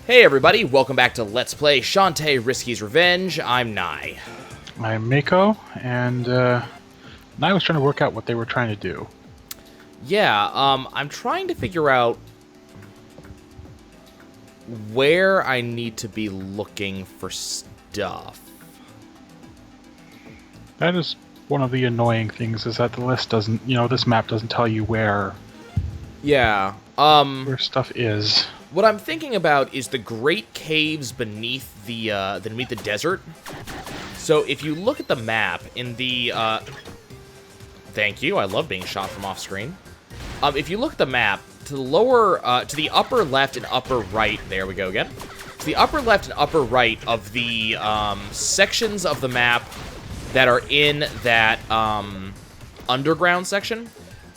Hey everybody, welcome back to Let's Play Shantae Risky's Revenge. I'm Nye. I'm Mako, and I was trying to work out what they were trying to do. Yeah, I'm trying to figure out where I need to be looking for stuff. That is one of the annoying things, is that the list doesn't, this map doesn't tell you where stuff is. What I'm thinking about is the great caves beneath the desert. So if you look at the map in the thank you, I love being shot from off screen. If you look at the map, to the lower, to the upper left and upper right, there we go again. To the upper left and upper right of the sections of the map that are in that underground section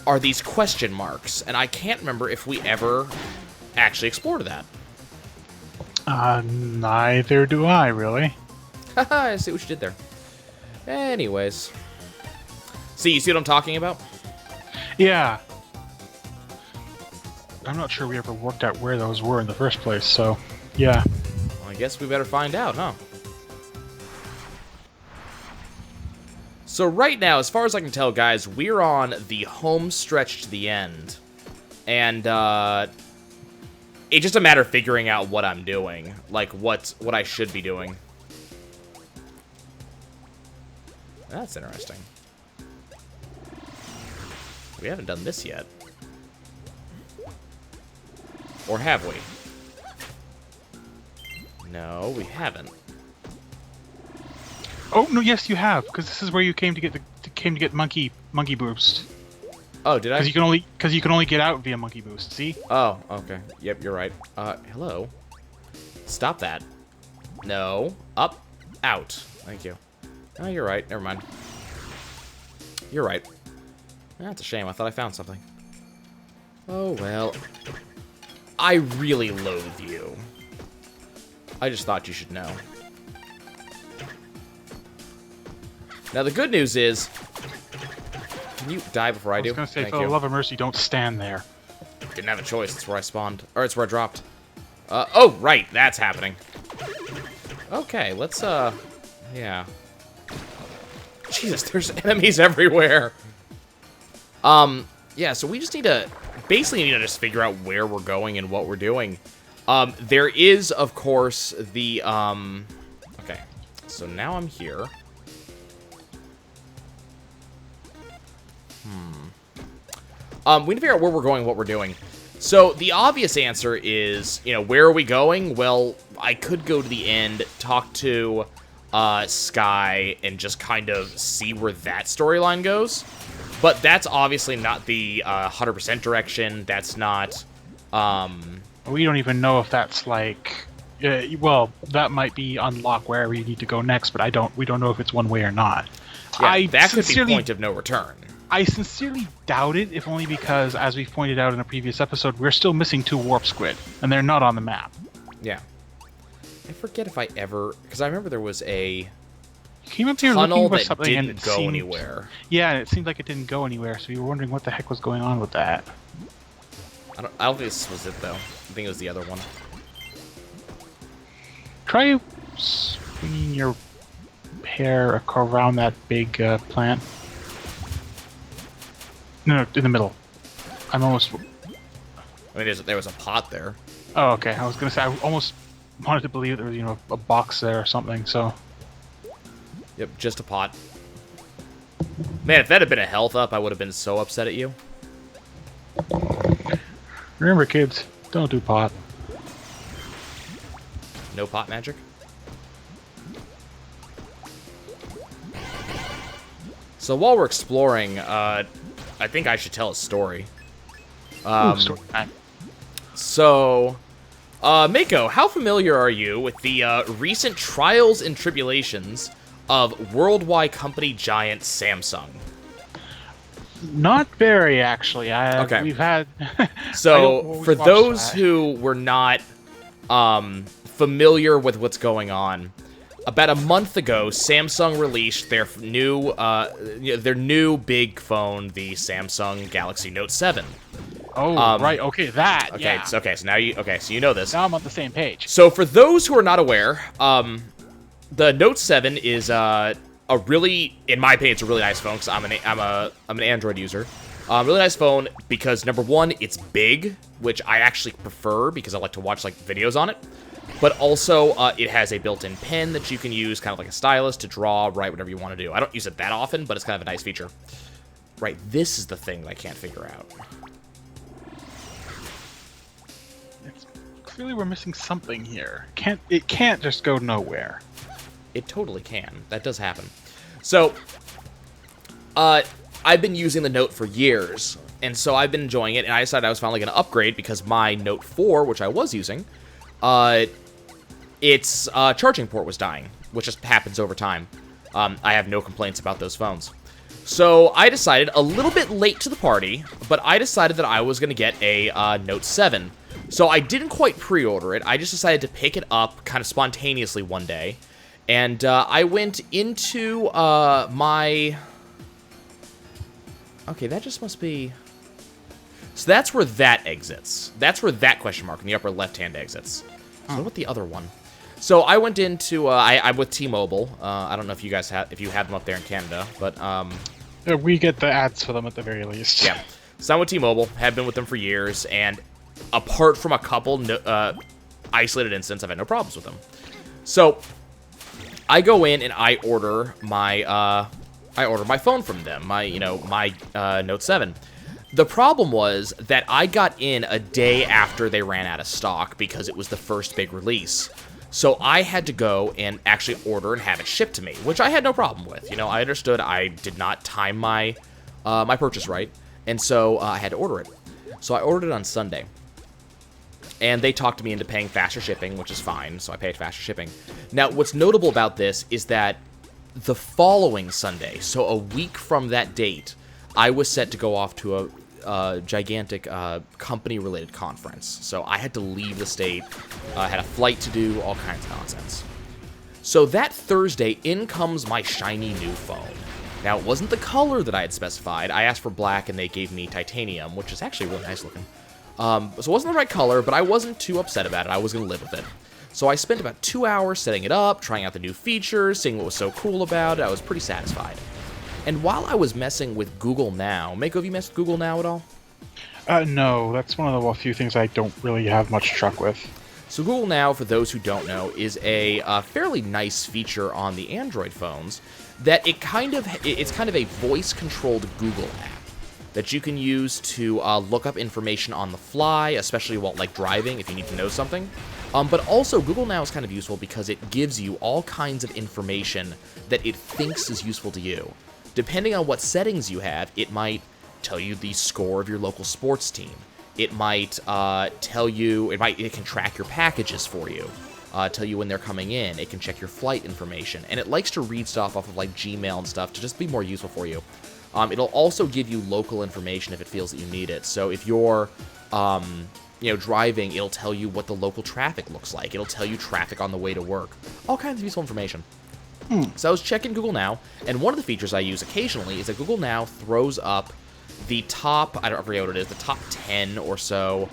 are these question marks, and I can't remember if we ever actually explored that. Neither do I, really. Haha, I see what you did there. Anyways. See, you see what I'm talking about? Yeah. I'm not sure we ever worked out where those were in the first place, so, yeah. Well, I guess we better find out, huh? So right now, as far as I can tell, guys, we're on the home stretch to the end. And, it's just a matter of figuring out what I'm doing. Like, what I should be doing. That's interesting. We haven't done this yet. Or have we? No, we haven't. Oh no, yes, you have, because this is where you came to get monkey boost. Oh, did I? Because you can only get out via monkey boost. See? Oh, okay. Yep, you're right. Hello. Stop that. No. Up. Out. Thank you. Oh, you're right. Never mind. You're right. That's a shame. I thought I found something. Oh, well. I really loathe you. I just thought you should know. Now, the good news is... Can you die before I do? I was going to say, Thank for the you. love of mercy, don't stand there. Didn't have a choice. It's where I spawned. Or it's where I dropped. Oh, right. That's happening. Okay, let's, yeah. Jesus, there's enemies everywhere. Yeah, so we just need to... Basically, need to just figure out where we're going and what we're doing. There is, of course, the, Okay, so now I'm here. We need to figure out where we're going, what we're doing. So, the obvious answer is, where are we going? Well, I could go to the end, talk to Sky, and just kind of see where that storyline goes. But that's obviously not the 100% direction. That's not... We don't even know if that's like... well, that might be unlock wherever you need to go next, but we don't know if it's one way or not. Yeah, that could be point of no return. I sincerely doubt it, if only because, as we pointed out in a previous episode, we're still missing 2 warp squid, and they're not on the map. Yeah. I forget if I ever... Because I remember there was a came up here tunnel looking for that something and didn't go anywhere. Yeah, and it seemed like it didn't go anywhere, so you were wondering what the heck was going on with that. I don't think this was it, though. I think it was the other one. Try swinging your hair around that big plant. No, in the middle. I'm almost... I mean, there was a pot there. Oh, okay. I was going to say, I almost wanted to believe there was, a box there or something, so... Yep, just a pot. Man, if that had been a health up, I would have been so upset at you. Remember, kids, don't do pot. No pot magic? So while we're exploring, I think I should tell a story. Story time. So, Mako, how familiar are you with the recent trials and tribulations of worldwide company giant Samsung? Not very, actually. Okay. We've had... So, for those who were not familiar with what's going on, about a month ago, Samsung released their new big phone, the Samsung Galaxy Note 7. Oh, right. Okay, that. Okay, Yeah. so now you so you know this. Now I'm on the same page. So for those who are not aware, the Note 7 is a really, in my opinion, it's a really nice phone because I'm an Android user. Really nice phone because number one, it's big, which I actually prefer because I like to watch like videos on it. But also, it has a built-in pen that you can use, kind of like a stylus, to draw, write, whatever you want to do. I don't use it that often, but it's kind of a nice feature. Right, this is the thing that I can't figure out. Clearly, we're missing something here. It can't just go nowhere. It totally can. That does happen. So, I've been using the Note for years, and so I've been enjoying it, and I decided I was finally going to upgrade because my Note 4, which I was using, its charging port was dying, which just happens over time. I have no complaints about those phones. So I decided, a little bit late to the party, but I decided that I was going to get a Note 7. So I didn't quite pre-order it. I just decided to pick it up kind of spontaneously one day. And I went into my... Okay, that just must be... So that's where that exits. That's where that question mark in the upper left-hand exits. So what the other one? So I went into... I'm with T-Mobile. I don't know if you guys have them up there in Canada, but... We get the ads for them at the very least. Yeah. So I'm with T-Mobile. Have been with them for years, and apart from a couple isolated instances, I've had no problems with them. So I go in and I order my phone from them, my Note 7. The problem was that I got in a day after they ran out of stock because it was the first big release. So I had to go and actually order and have it shipped to me, which I had no problem with. You know, I understood I did not time my my purchase right, and so I had to order it. So I ordered it on Sunday. And they talked me into paying faster shipping, which is fine, so I paid faster shipping. Now, what's notable about this is that the following Sunday, so a week from that date, I was set to go off to a gigantic company-related conference. So I had to leave the state, had a flight to do, all kinds of nonsense. So that Thursday, in comes my shiny new phone. Now, it wasn't the color that I had specified. I asked for black, and they gave me titanium, which is actually really nice looking. So it wasn't the right color, but I wasn't too upset about it. I was going to live with it. So I spent about 2 hours setting it up, trying out the new features, seeing what was so cool about it. I was pretty satisfied. And while I was messing with Google Now... Mako, have you messed with Google Now at all? No, that's one of the few things I don't really have much truck with. So Google Now, for those who don't know, is a fairly nice feature on the Android phones that it's kind of a voice-controlled Google app that you can use to look up information on the fly, especially while like driving if you need to know something. But also, Google Now is kind of useful because it gives you all kinds of information that it thinks is useful to you. Depending on what settings you have, it might tell you the score of your local sports team. It might tell you, it can track your packages for you, tell you when they're coming in. It can check your flight information, and it likes to read stuff off of like Gmail and stuff to just be more useful for you. It'll also give you local information if it feels that you need it. So if you're, driving, it'll tell you what the local traffic looks like. It'll tell you traffic on the way to work. All kinds of useful information. So I was checking Google Now, and one of the features I use occasionally is that Google Now throws up the top, I forget what it is, the top 10 or so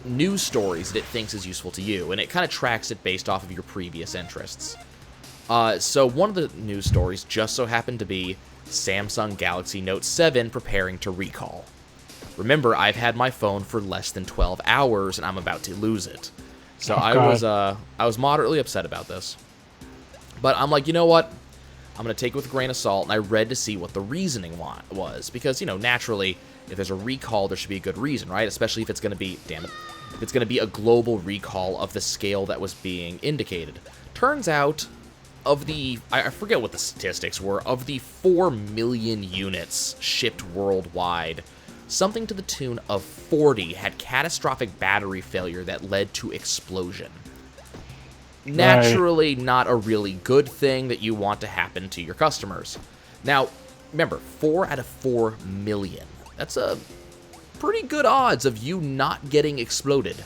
news stories that it thinks is useful to you, and it kind of tracks it based off of your previous interests. So one of the news stories just so happened to be Samsung Galaxy Note 7 preparing to recall. Remember, I've had my phone for less than 12 hours, and I'm about to lose it. So I was moderately upset about this. But I'm like, you know what? I'm going to take it with a grain of salt, and I read to see what the reasoning was. Because, naturally, if there's a recall, there should be a good reason, right? Especially if it's going to be, if it's going to be a global recall of the scale that was being indicated. Turns out, I forget what the statistics were, of the 4 million units shipped worldwide, something to the tune of 40 had catastrophic battery failure that led to explosion. Naturally, not a really good thing that you want to happen to your customers. Now, remember, 4 out of 4 million. That's a pretty good odds of you not getting exploded.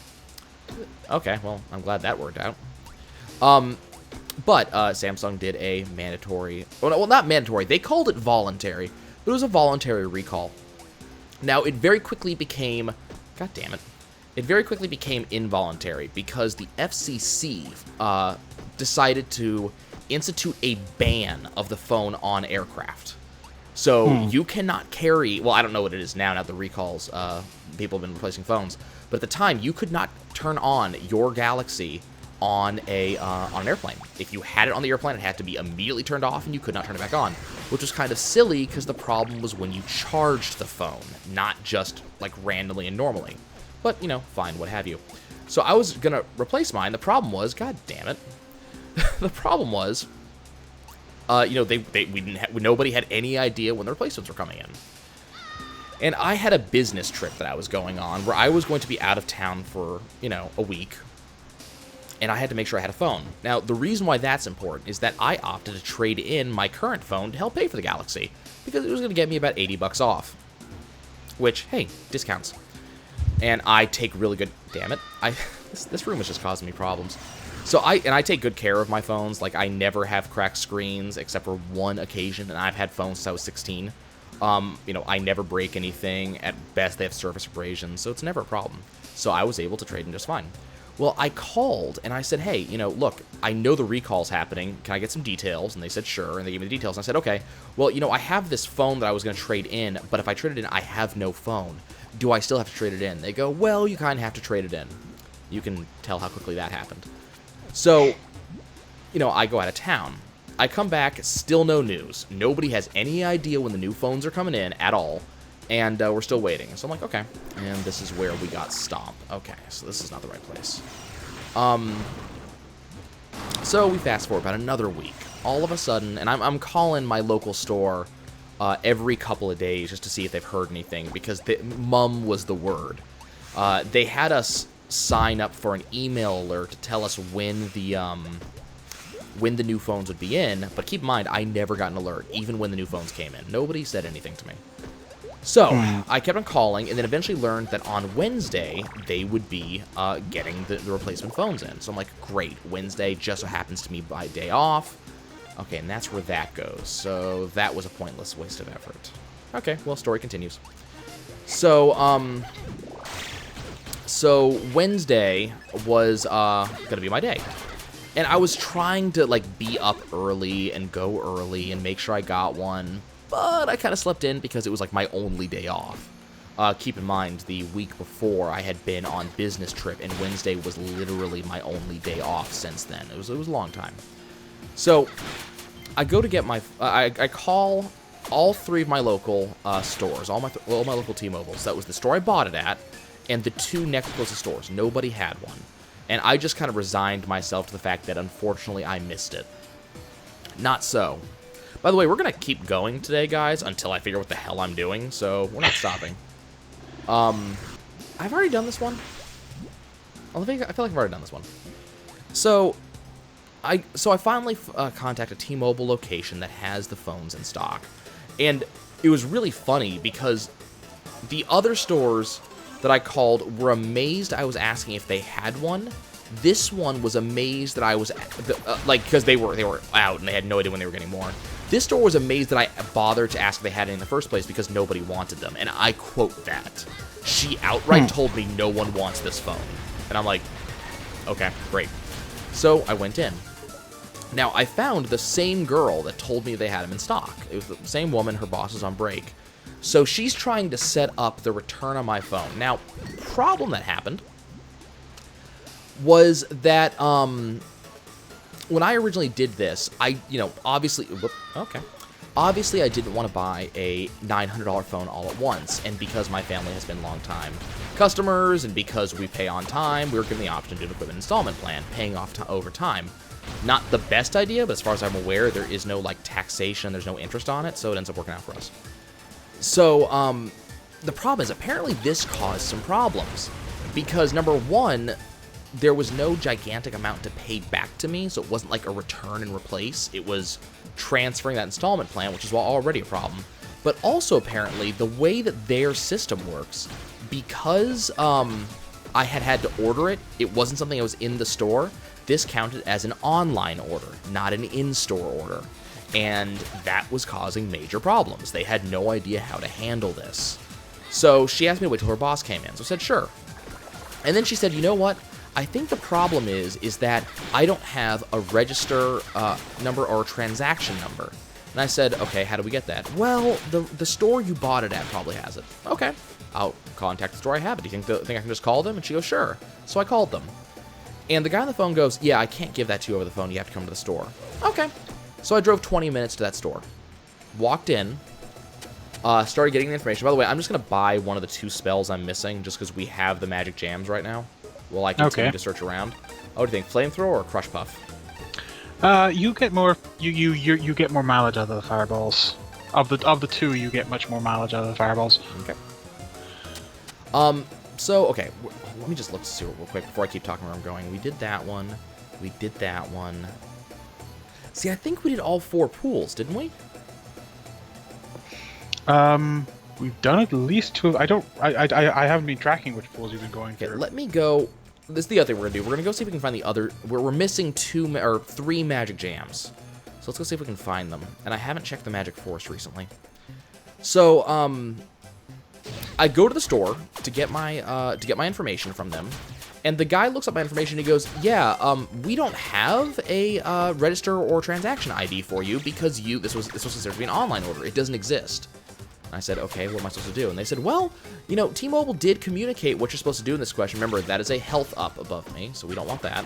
Okay, well, I'm glad that worked out. But Samsung did a mandatory... Well, not mandatory. They called it voluntary, but it was a voluntary recall. Now, it very quickly became... God damn it. It very quickly became involuntary because the FCC decided to institute a ban of the phone on aircraft. So you cannot carry... Well, I don't know what it is now the recalls, people have been replacing phones. But at the time, you could not turn on your Galaxy on an airplane. If you had it on the airplane, it had to be immediately turned off, and you could not turn it back on, which was kind of silly because the problem was when you charged the phone, not just like randomly and normally. But, you know, fine, what have you. So I was gonna replace mine. The problem was, god damn it, the problem was, you know, nobody had any idea when the replacements were coming in. And I had a business trip that I was going on where I was going to be out of town for, you know, a week. And I had to make sure I had a phone. Now, the reason why that's important is that I opted to trade in my current phone to help pay for the Galaxy, because it was going to get me about 80 bucks off. Which, hey, discounts. And I take really good... Damn it. This room is just causing me problems. So I take good care of my phones. Like, I never have cracked screens except for one occasion, and I've had phones since I was 16. You know, I never break anything. At best, they have surface abrasions, so it's never a problem. So I was able to trade in just fine. Well, I called, and I said, hey, you know, look, I know the recall's happening. Can I get some details? And they said, sure, and they gave me the details. And I said, okay, well, you know, I have this phone that I was going to trade in, but if I trade it in, I have no phone. Do I still have to trade it in? They go, well, you kind of have to trade it in. You can tell how quickly that happened. So, you know, I go out of town. I come back, still no news. Nobody has any idea when the new phones are coming in at all. And we're still waiting. So I'm like, okay. And this is where we got stomped. Okay, so this is not the right place. So we fast forward about another week. All of a sudden, and I'm calling my local store every couple of days just to see if they've heard anything, because mum was the word. They had us sign up for an email alert to tell us when the new phones would be in, but keep in mind, I never got an alert, even when the new phones came in. Nobody said anything to me. So, I kept on calling, and then eventually learned that on Wednesday, they would be getting the replacement phones in. So I'm like, great, Wednesday just so happens to me by day off. Okay, and that's where that goes. So that was a pointless waste of effort. Okay, well, story continues. So, Wednesday was gonna be my day. And I was trying to, like, be up early and go early and make sure I got one. But I kind of slept in because it was like my only day off. Keep in mind, the week before I had been on business trip, and Wednesday was literally my only day off since then. It was a long time. So I go to get my... I call all three of my local stores, all my local T-Mobiles. That was the store I bought it at, and the two next closest stores. Nobody had one. And I just kind of resigned myself to the fact that, unfortunately, I missed it. Not so. By the way, we're going to keep going today, guys, until I figure out what the hell I'm doing, so we're not stopping. I've already done this one. I feel like I've already done this one. So I finally contacted a T-Mobile location that has the phones in stock. And it was really funny because the other stores that I called were amazed I was asking if they had one. This one was amazed that I was, because they were out and they had no idea when they were getting more. This store was amazed that I bothered to ask if they had it in the first place because nobody wanted them. And I quote that. She outright told me no one wants this phone. And I'm like, okay, great. So I went in. Now, I found the same girl that told me they had them in stock. It was the same woman. Her boss is on break. So she's trying to set up the return on my phone. Now, problem that happened was that, when I originally did this, obviously I didn't want to buy a $900 phone all at once, and because my family has been long-time customers, and because we pay on time, we were given the option to do an equipment installment plan, paying off over time. Not the best idea, but as far as I'm aware, there is no, like, taxation, there's no interest on it, so it ends up working out for us. So, the problem is, apparently this caused some problems, because, number one, there was no gigantic amount to pay back to me, so it wasn't like a return and replace. It was transferring that installment plan, which is already a problem. But also, apparently, the way that their system works, because I had to order it, it wasn't something that was in the store, this counted as an online order, not an in-store order. And that was causing major problems. They had no idea how to handle this. So she asked me to wait till her boss came in. So I said, sure. And then she said, you know what? I think the problem is that I don't have a register number or a transaction number. And I said, okay, how do we get that? Well, the store you bought it at probably has it. Okay, I'll contact the store I have it. Do you think I can just call them? And she goes, sure. So I called them. And the guy on the phone goes, yeah, I can't give that to you over the phone. You have to come to the store. Okay. So I drove 20 minutes to that store. Walked in. Started getting the information. By the way, I'm just going to buy one of the 2 spells I'm missing just because we have the magic jams right now. While I continue to search around. Oh, do you think flamethrower or crush puff? You get more. You get more mileage out of the fireballs. Of the 2, you get much more mileage out of the fireballs. Okay. So okay, let me just look to see real quick before I keep talking where I'm going. We did that one. We did that one. See, I think we did all 4 pools, didn't we? We've done at least 2. I haven't been tracking which pools you've been going through. Okay, let me go. This is the other thing we're gonna do. We're gonna go see if we can find the other. We're missing 2 or 3 magic jams. So let's go see if we can find them. And I haven't checked the magic forest recently. So I go to the store to get my information from them, and the guy looks up my information and he goes, "Yeah, we don't have a register or transaction ID for you because this was considered to be an online order. It doesn't exist." And I said, "Okay, what am I supposed to do?" And they said, "Well, you know, T-Mobile did communicate what you're supposed to do in this question. Remember, that is a health up above me, so we don't want that."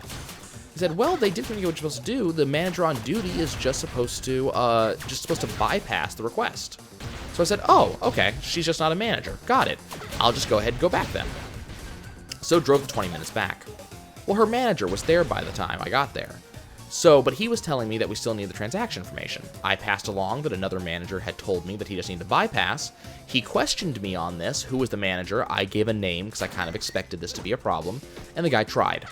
He said, "Well, they did communicate what you're supposed to do. The manager on duty is just supposed to bypass the request." So I said, "Oh, okay. She's just not a manager. Got it. I'll just go ahead and go back then." So drove the 20 minutes back. Well, her manager was there by the time I got there. So, but he was telling me that we still need the transaction information. I passed along that another manager had told me that he just needed to bypass. He questioned me on this. Who was the manager? I gave a name because I kind of expected this to be a problem. And the guy tried.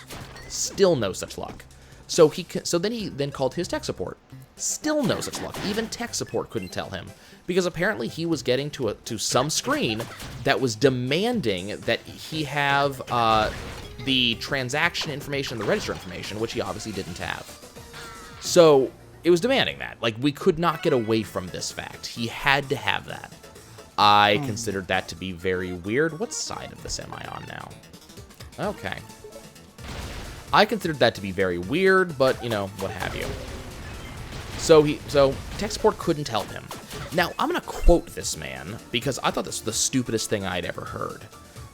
Still no such luck. So then he called his tech support. Still no such luck. Even tech support couldn't tell him. Because apparently he was getting to some screen that was demanding that he have the transaction information, the register information, which he obviously didn't have. So it was demanding that. Like, we could not get away from this fact. He had to have that. I considered that to be very weird. What side of this am I on now? Okay. I considered that to be very weird, but, you know, what have you. So tech support couldn't help him. Now, I'm going to quote this man, because I thought this was the stupidest thing I'd ever heard.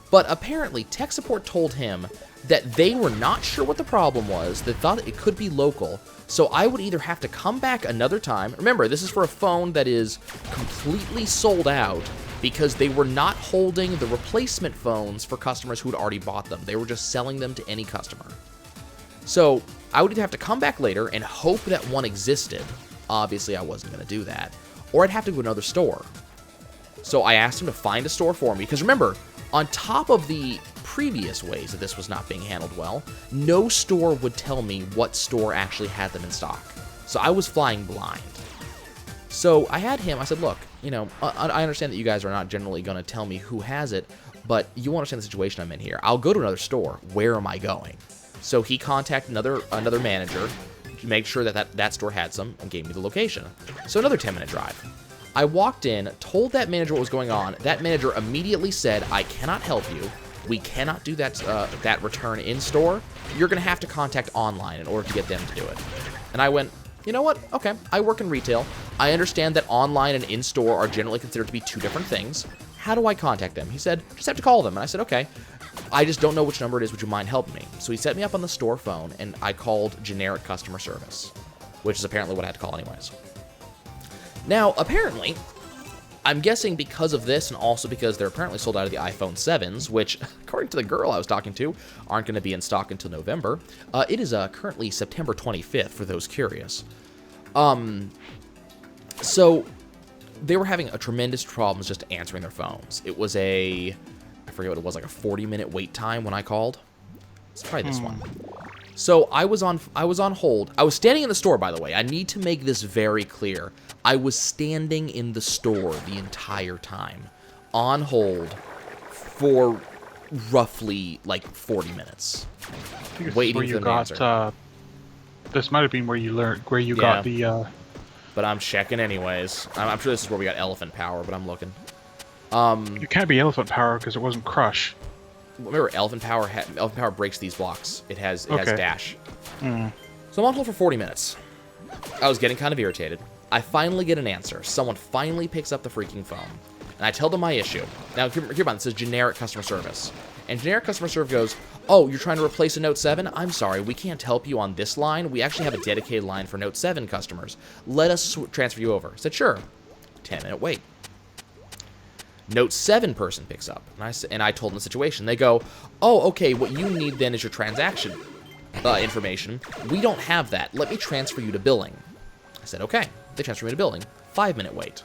But apparently, tech support told him that they were not sure what the problem was, they thought it could be local, so I would either have to come back another time. Remember, this is for a phone that is completely sold out because they were not holding the replacement phones for customers who had already bought them. They were just selling them to any customer. So I would either have to come back later and hope that one existed. Obviously, I wasn't going to do that. Or I'd have to go to another store. So I asked him to find a store for me. Because remember, on top of the previous ways that this was not being handled well, no store would tell me what store actually had them in stock. So I was flying blind. So I had him, I said, look, you know, I understand that you guys are not generally going to tell me who has it, but you understand the situation I'm in here. I'll go to another store. Where am I going? So he contacted another manager to make sure that store had some and gave me the location. So another 10-minute drive. I walked in, told that manager what was going on. That manager immediately said, I cannot help you. We cannot do that return in store. You're going to have to contact online in order to get them to do it. And I went, you know what? Okay, I work in retail. I understand that online and in-store are generally considered to be 2 different things. How do I contact them? He said, just have to call them. And I said, okay. I just don't know which number it is. Would you mind helping me? So he set me up on the store phone, and I called generic customer service, which is apparently what I had to call anyways. Now, apparently, I'm guessing because of this, and also because they're apparently sold out of the iPhone 7s, which, according to the girl I was talking to, aren't going to be in stock until November. It is currently September 25th, for those curious. So, they were having a tremendous problems just answering their phones. It was I forget what it was, like a 40-minute wait time when I called. Let's try this one. So I was on hold. I was standing in the store, by the way. I need to make this very clear. I was standing in the store the entire time, on hold for roughly like 40 minutes, waiting for them to answer. This might have been where you got the. But I'm checking anyways. I'm sure this is where we got elephant power, but I'm looking. It can't be elephant power because it wasn't crush. Remember, elephant power breaks these blocks. It has dash. Mm. So I'm on hold for 40 minutes. I was getting kind of irritated. I finally get an answer. Someone finally picks up the freaking phone. And I tell them my issue. Now, keep in mind, this is generic customer service. And generic customer service goes, oh, you're trying to replace a Note 7? I'm sorry, we can't help you on this line. We actually have a dedicated line for Note 7 customers. Let us transfer you over. I said, sure. 10-minute wait. Note 7 person picks up. And I told them the situation. They go, oh, okay, what you need then is your transaction information. We don't have that. Let me transfer you to billing. I said, okay. They transfer me to billing. 5-minute wait.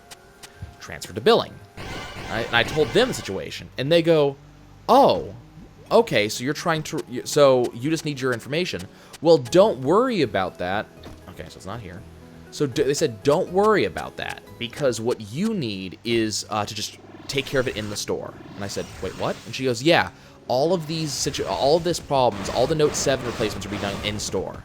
Transfer to billing. And I told them the situation. And they go, oh, okay, so you're trying to... So you just need your information. Well, don't worry about that. Okay, so it's not here. So they said, don't worry about that. Because what you need is to just take care of it in the store. And I said, wait, what? And she goes, yeah, all of this problems, all the Note 7 replacements are being done in store.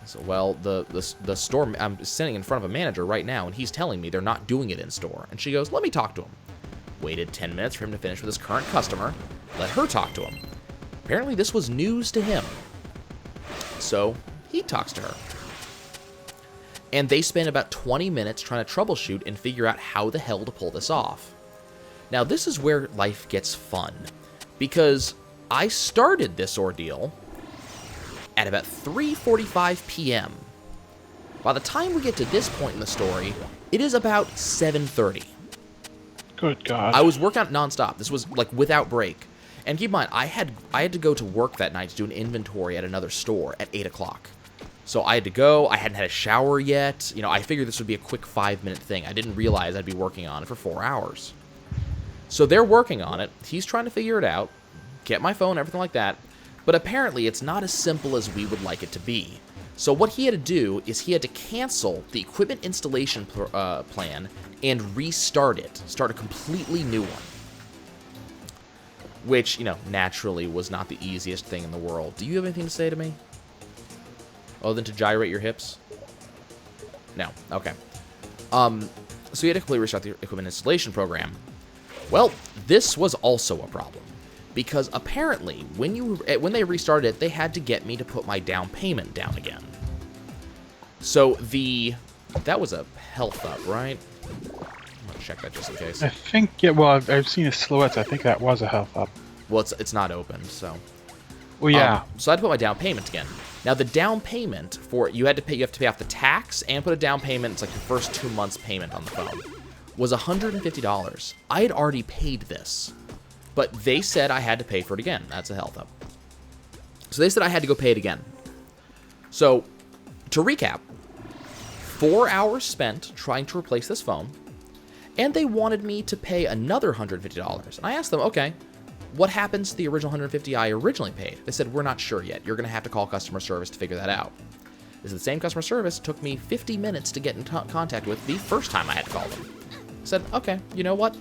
So, well, the store, I'm sitting in front of a manager right now, and he's telling me they're not doing it in store. And she goes, let me talk to him. Waited 10 minutes for him to finish with his current customer. Let her talk to him. Apparently, this was news to him. So, he talks to her. And they spend about 20 minutes trying to troubleshoot and figure out how the hell to pull this off. Now, this is where life gets fun. Because I started this ordeal at about 3:45 p.m. By the time we get to this point in the story, it is about 7:30. Good God. I was working out nonstop. This was like without break. And keep in mind, I had to go to work that night to do an inventory at another store at 8 o'clock. So I had to go. I hadn't had a shower yet. You know, I figured this would be a quick 5-minute thing. I didn't realize I'd be working on it for 4 hours. So they're working on it. He's trying to figure it out, get my phone, everything like that. But apparently, it's not as simple as we would like it to be. So what he had to do is he had to cancel the equipment installation plan and restart it. Start a completely new one. Which, you know, naturally was not the easiest thing in the world. Do you have anything to say to me? Other than to gyrate your hips? No. Okay. So he had to completely restart the equipment installation program. Well, this was also a problem. Because apparently, when they restarted it, they had to get me to put my down payment down again. So that was a health up, right? I'm gonna check that just in case. I think, yeah, well, I've seen his silhouettes. I think that was a health up. Well, it's not open, so. Well, yeah. So I had to put my down payment again. Now, the down payment you have to pay off the tax and put a down payment. It's like the first 2 months payment on the phone. Was $150. I had already paid this. But they said I had to pay for it again. That's a health up. So they said I had to go pay it again. So, to recap, 4 hours spent trying to replace this phone, and they wanted me to pay another $150. And I asked them, okay, what happens to the original $150 I originally paid? They said, we're not sure yet. You're going to have to call customer service to figure that out. This is the same customer service. It took me 50 minutes to get in contact with the first time I had to call them. I said, okay, you know what?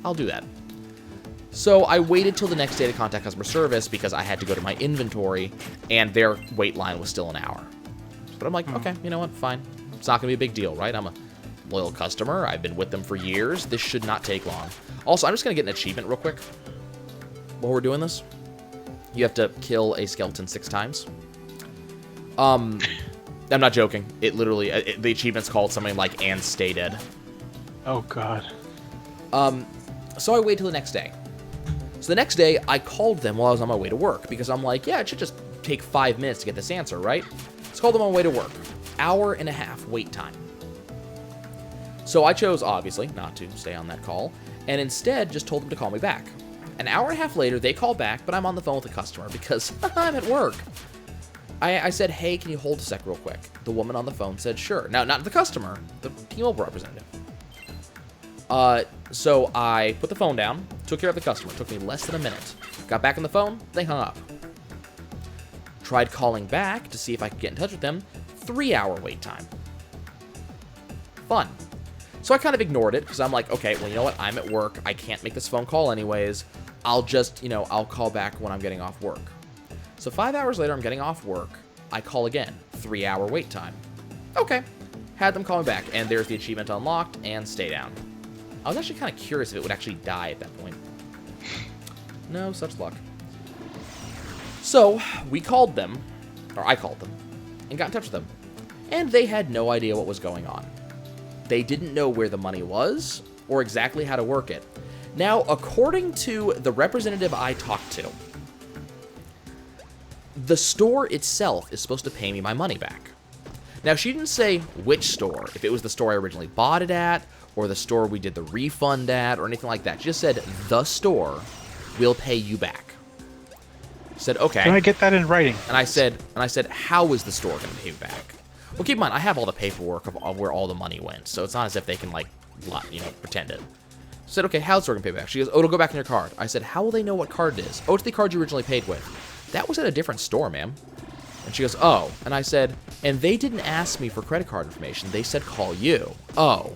I'll do that. So I waited till the next day to contact customer service because I had to go to my inventory, and their wait line was still an hour. But I'm like, okay, you know what? Fine. It's not going to be a big deal, right? I'm a loyal customer. I've been with them for years. This should not take long. Also, I'm just going to get an achievement real quick while we're doing this. You have to kill a skeleton 6 times. I'm not joking. It literally, the achievement's called something like, and stay dead. Oh, God. So I waited till the next day. So the next day, I called them while I was on my way to work, because I'm like, yeah, it should just take 5 minutes to get this answer, right? So I called them on my way to work. 1.5 wait time. So I chose, obviously, not to stay on that call, and instead just told them to call me back. 1.5 hours later, they call back, but I'm on the phone with the customer because I'm at work. I said, hey, can you hold a sec real quick? The woman on the phone said, sure. Now, not the customer, the T-Mobile representative. So I put the phone down, took care of the customer. It took me less than a minute. Got back on the phone, they hung up. Tried calling back to see if I could get in touch with them. 3-hour wait time. Fun. So I kind of ignored it because I'm like, okay, well, you know what? I'm at work. I can't make this phone call anyways. I'll just, I'll call back when I'm getting off work. So 5 hours later, I'm getting off work. I call again. 3-hour wait time. Okay. Had them call me back, and there's the achievement unlocked and stay down. I was actually kind of curious if it would actually die at that point. No such luck. So, we called them, or I called them, and got in touch with them. And they had no idea what was going on. They didn't know where the money was, or exactly how to work it. Now, according to the representative I talked to, the store itself is supposed to pay me my money back. Now, she didn't say which store, if it was the store I originally bought it at, or the store we did the refund at, or anything like that. She just said, the store will pay you back. I said, okay. Can I get that in writing? And I said, how is the store going to pay you back? Well, keep in mind, I have all the paperwork of where all the money went, so it's not as if they can, like, pretend it. I said, okay, how's the store going to pay back? She goes, oh, it'll go back in your card. I said, how will they know what card it is? Oh, it's the card you originally paid with. That was at a different store, ma'am. And she goes, oh. And I said, and they didn't ask me for credit card information. They said call you. Oh.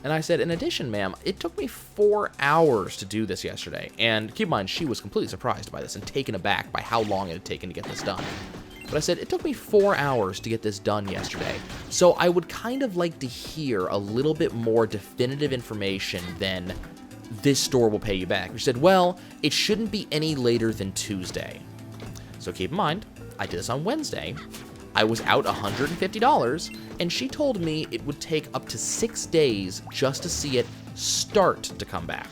And I said, in addition, ma'am, it took me 4 hours to do this yesterday. And keep in mind, she was completely surprised by this and taken aback by how long it had taken to get this done. But I said, it took me 4 hours to get this done yesterday. So I would kind of like to hear a little bit more definitive information than this store will pay you back. She said, well, it shouldn't be any later than Tuesday. So keep in mind, I did this on Wednesday. I was out $150, and she told me it would take up to 6 days just to see it start to come back.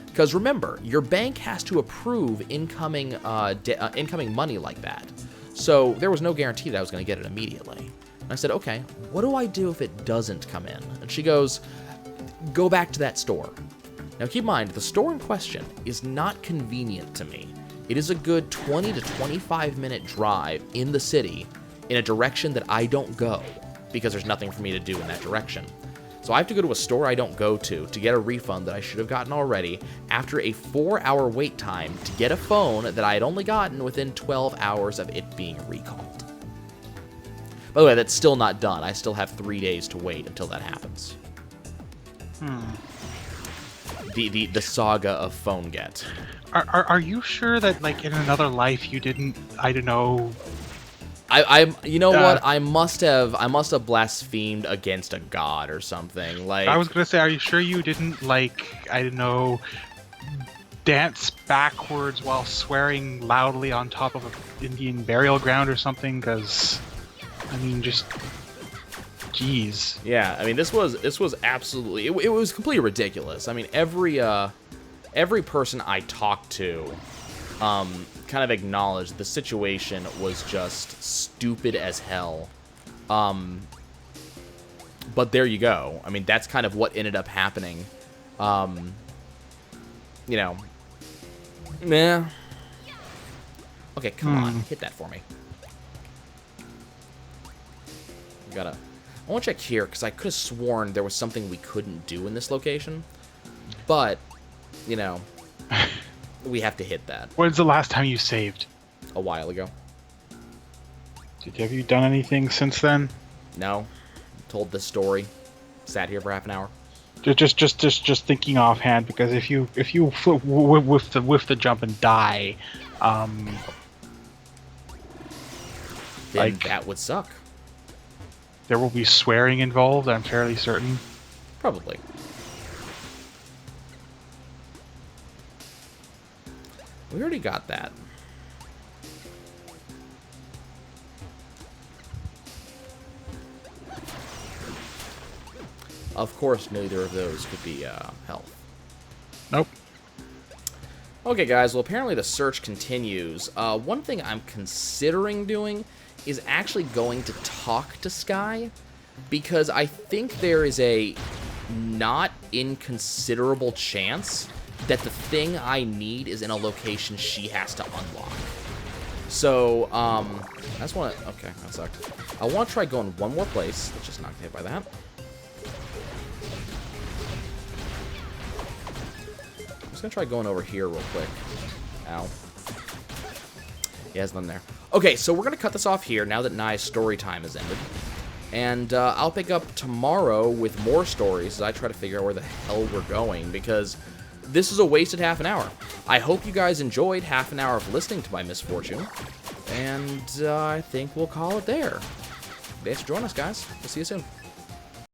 Because remember, your bank has to approve incoming money like that. So there was no guarantee that I was going to get it immediately. And I said, okay, what do I do if it doesn't come in? And she goes, go back to that store. Now keep in mind, the store in question is not convenient to me. It is a good 20 to 25 minute drive in the city in a direction that I don't go because there's nothing for me to do in that direction. So I have to go to a store I don't go to get a refund that I should have gotten already after a 4-hour wait time to get a phone that I had only gotten within 12 hours of it being recalled. By the way, that's still not done. I still have 3 days to wait until that happens. The saga of phone get. Are you sure that, like, in another life you didn't, I don't know... You know what? I must have blasphemed against a god or something. Like, I was gonna say, are you sure you didn't, like, I don't know, dance backwards while swearing loudly on top of an Indian burial ground or something? Because, I mean, just, jeez. Yeah, I mean, this was absolutely, it was completely ridiculous. I mean, every person I talked to, kind of acknowledged the situation was just stupid as hell. But there you go. I mean, that's kind of what ended up happening. You know. Meh. Okay, come on. Hit that for me. I want to check here, because I could have sworn there was something we couldn't do in this location. But, you know... we have to hit that. When's the last time you saved? A while ago. Have you done anything since then? No. Told this story. Sat here for half an hour. Just thinking offhand, because if you whiff the jump and die, then like, that would suck. There will be swearing involved, I'm fairly certain. Probably. We already got that. Of course, neither of those could be health. Nope. Okay, guys. Well, apparently the search continues. One thing I'm considering doing is actually going to talk to Sky, because I think there is a not inconsiderable chance that the thing I need is in a location she has to unlock. So, I just want to... Okay, that sucked. I want to try going one more place. Let's just not get hit by that. I'm just going to try going over here real quick. Ow. Yeah, there's none there. Okay, so we're going to cut this off here now that Nai's story time has ended. And I'll pick up tomorrow with more stories as I try to figure out where the hell we're going, because... this is a wasted half an hour. I hope you guys enjoyed half an hour of listening to my misfortune. And I think we'll call it there. Thanks for joining us, guys. We'll see you soon.